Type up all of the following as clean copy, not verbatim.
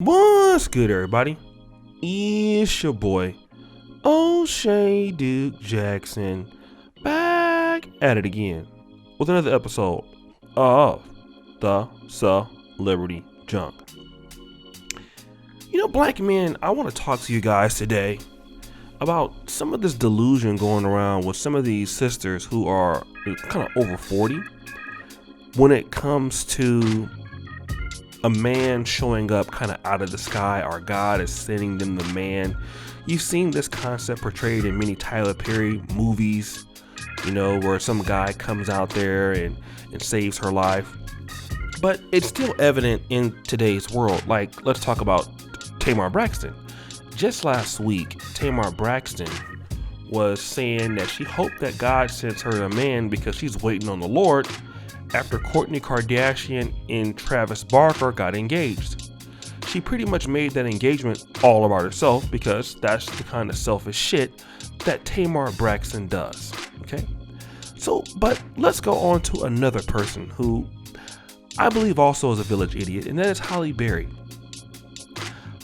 What's good, everybody? It's your boy, O'Shea Duke Jackson, back at it again with another episode of the Celebrity Junk. Black men, I want to talk to you guys today about some of this delusion going around with some of these sisters who are kind of over 40 when it comes to a man showing up kind of out of the sky, or God is sending them the man. You've seen this concept portrayed in many Tyler Perry movies, where some guy comes out there and saves her life. But it's still evident in today's world. Like, let's talk about Tamar Braxton. Just last week, Tamar Braxton was saying that she hoped that God sends her a man because she's waiting on the Lord after Kourtney Kardashian and Travis Barker got engaged. She pretty much made that engagement all about herself because that's the kind of selfish shit that Tamar Braxton does. Okay? But let's go on to another person who I believe also is a village idiot, and that is Halle Berry.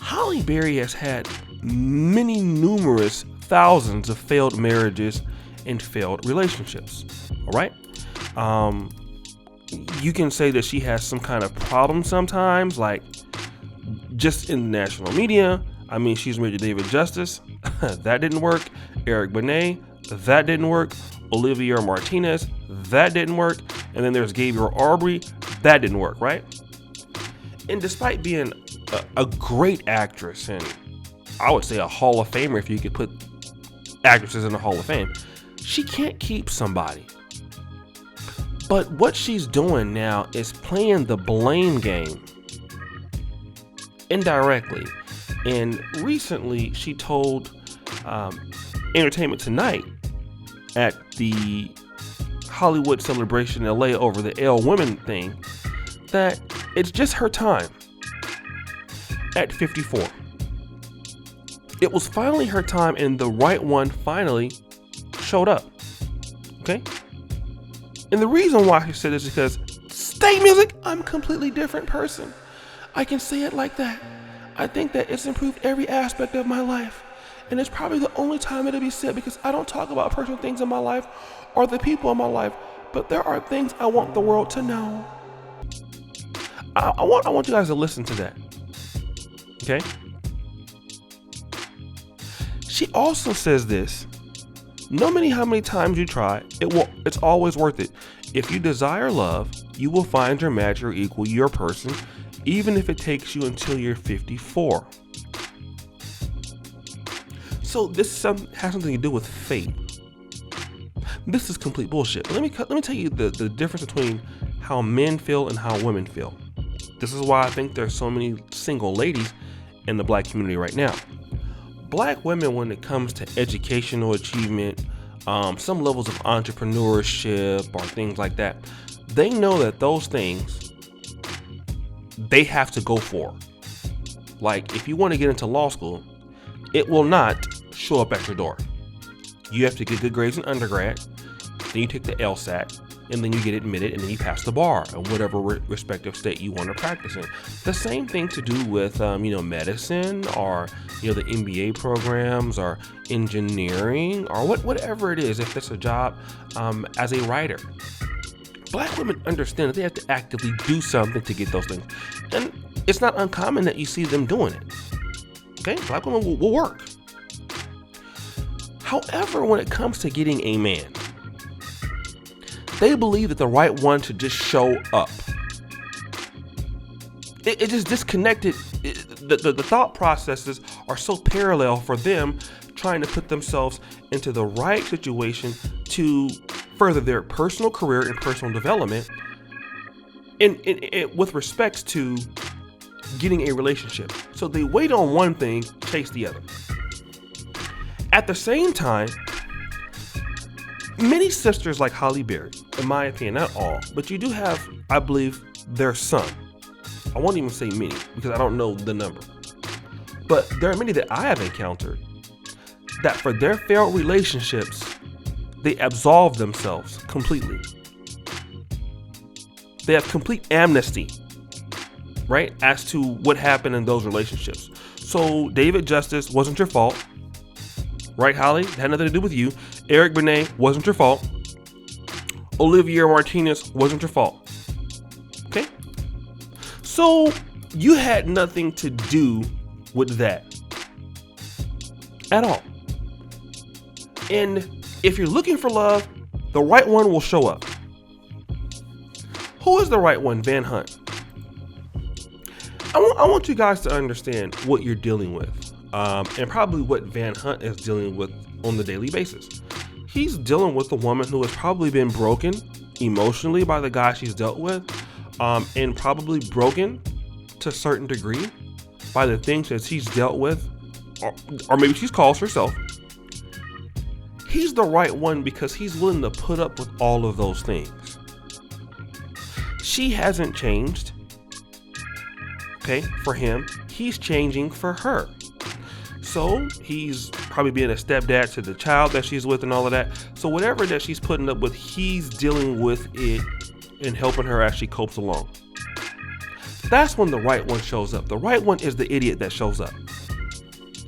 Halle Berry has had numerous thousands of failed marriages and failed relationships. All right? You can say that she has some kind of problem sometimes, like just in the national media. I mean, she's married to David Justice. That didn't work. Eric Benet. That didn't work. Olivia Martinez. That didn't work. And then there's Gabriel Aubrey. That didn't work, right? And despite being a great actress, and I would say a Hall of Famer if you could put actresses in the Hall of Fame, she can't keep somebody. But what she's doing now is playing the blame game indirectly. And recently she told Entertainment Tonight at the Hollywood celebration in LA over the L Women thing that it's just her time at 54. It was finally her time, and the right one finally showed up. Okay? And the reason why he said this is because, state music, I'm a completely different person. I can say it like that. I think that it's improved every aspect of my life. And it's probably the only time it'll be said because I don't talk about personal things in my life or the people in my life. But there are things I want the world to know. I want you guys to listen to that. Okay? She also says this. No matter how many times you try, it's always worth it. If you desire love, you will find your match or equal, your person, even if it takes you until you're 54. So this has something to do with fate. This is complete bullshit. Let me tell you the difference between how men feel and how women feel. This is why I think there's so many single ladies in the black community right now. Black women, when it comes to educational achievement, some levels of entrepreneurship or things like that, they know that those things they have to go for. Like, if you want to get into law school, it will not show up at your door. You have to get good grades in undergrad, then you take the LSAT, and then you get admitted, and then you pass the bar in whatever respective state you want to practice in. The same thing to do with, medicine, or, the MBA programs, or engineering, or whatever it is, if it's a job as a writer. Black women understand that they have to actively do something to get those things. And it's not uncommon that you see them doing it. Okay? Black women will work. However, when it comes to getting a man, they believe that the right one should just show up. It just disconnected. The thought processes are so parallel for them trying to put themselves into the right situation to further their personal career and personal development with respects to getting a relationship. So they wait on one thing, chase the other. At the same time, many sisters like Halle Berry, in my opinion, not all, but you do have, I believe, their son. I won't even say many because I don't know the number. But there are many that I have encountered that for their failed relationships, they absolve themselves completely. They have complete amnesty right, as to what happened in those relationships. So David Justice wasn't your fault, right, Halle? It had nothing to do with you. Eric Benet wasn't your fault. Olivia Martinez wasn't your fault. Okay? So you had nothing to do with that at all. And if you're looking for love, the right one will show up. Who is the right one? Van Hunt. I want you guys to understand what you're dealing with, and probably what Van Hunt is dealing with on the daily basis. He's dealing with a woman who has probably been broken emotionally by the guy she's dealt with, and probably broken to a certain degree by the things that she's dealt with, or maybe she's caused herself. He's the right one because he's willing to put up with all of those things. She hasn't changed. Okay, for him, he's changing for her. So he's probably being a stepdad to the child that she's with and all of that. So whatever that she's putting up with, he's dealing with it and helping her as she copes along. That's when the right one shows up. The right one is the idiot that shows up.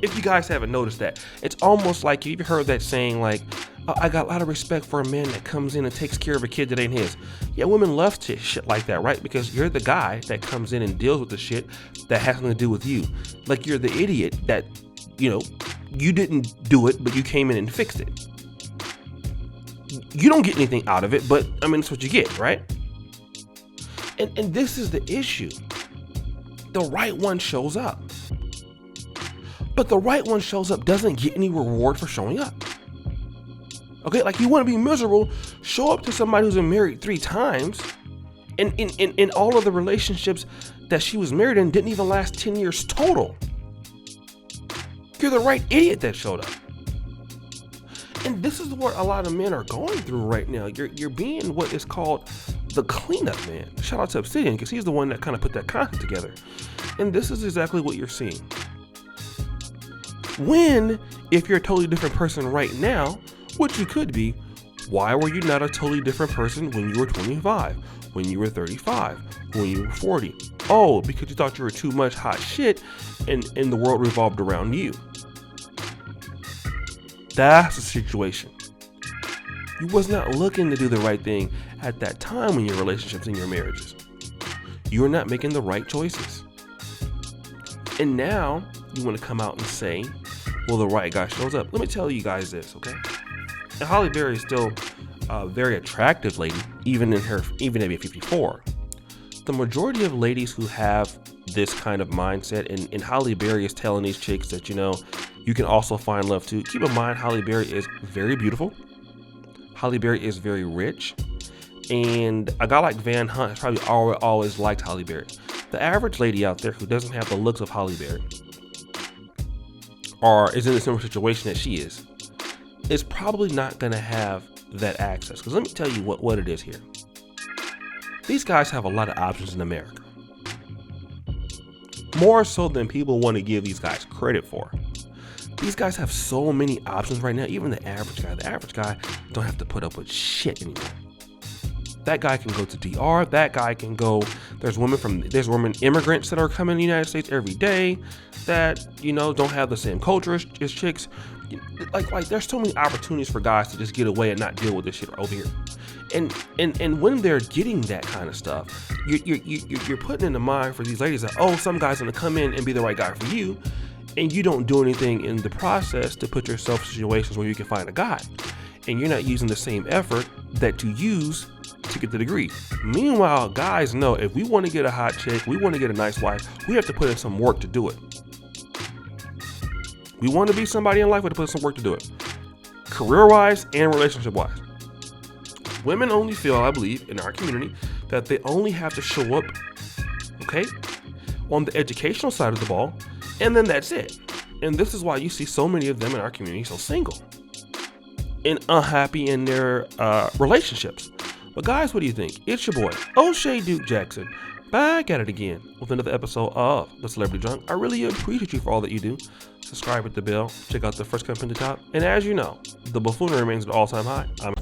If you guys haven't noticed that, it's almost like you've heard that saying like, I got a lot of respect for a man that comes in and takes care of a kid that ain't his. Yeah, women love shit like that, right? Because you're the guy that comes in and deals with the shit that has nothing to do with you. Like you're the idiot that, you didn't do it, but you came in and fixed it. You don't get anything out of it, but I mean, it's what you get, right? And this is the issue. The right one shows up. But the right one shows up doesn't get any reward for showing up. Okay, like you want to be miserable, show up to somebody who's been married 3 times, and in all of the relationships that she was married in didn't even last 10 years total. You're the right idiot that showed up. And this is what a lot of men are going through right now. You're being what is called the cleanup man. Shout out to Obsidian, because he's the one that kind of put that concept together. And this is exactly what you're seeing. If you're a totally different person right now, which you could be, why were you not a totally different person when you were 25, when you were 35, when you were 40? Oh, because you thought you were too much hot shit and the world revolved around you. That's the situation. You was not looking to do the right thing at that time in your relationships and your marriages. You were not making the right choices. And now you want to come out and say, well, the right guy shows up. Let me tell you guys this, okay? And Halle Berry is still a very attractive lady, even at 54. The majority of ladies who have this kind of mindset, and Halle Berry is telling these chicks that, you can also find love too. Keep in mind, Halle Berry is very beautiful. Halle Berry is very rich. And a guy like Van Hunt has probably always liked Halle Berry. The average lady out there who doesn't have the looks of Halle Berry, or is in a similar situation that she is probably not going to have that access. Because let me tell you what it is here. These guys have a lot of options in America. More so than people want to give these guys credit for. These guys have so many options right now. Even the average guy don't have to put up with shit anymore. That guy can go to DR. That guy can go. There's women immigrants that are coming to the United States every day that, don't have the same culture as chicks. Like there's so many opportunities for guys to just get away and not deal with this shit over here. And when they're getting that kind of stuff, you're putting in the mind for these ladies that, some guy's gonna come in and be the right guy for you, and you don't do anything in the process to put yourself in situations where you can find a guy, and you're not using the same effort that you use to get the degree. Meanwhile, guys know if we want to get a hot chick, we want to get a nice wife, we have to put in some work to do it. We want to be somebody in life, we have to put in some work to do it. Career-wise and relationship-wise. Women only feel, I believe, in our community, that they only have to show up, okay, on the educational side of the ball, and then that's it. And this is why you see so many of them in our community so single and unhappy in their relationships. But guys, what do you think? It's your boy, O'Shea Duke Jackson, back at it again with another episode of The Celebrity Drunk. I really appreciate you for all that you do. Subscribe with the bell, check out the first comment at the top, and as you know, the buffoonery remains at all-time high. I'm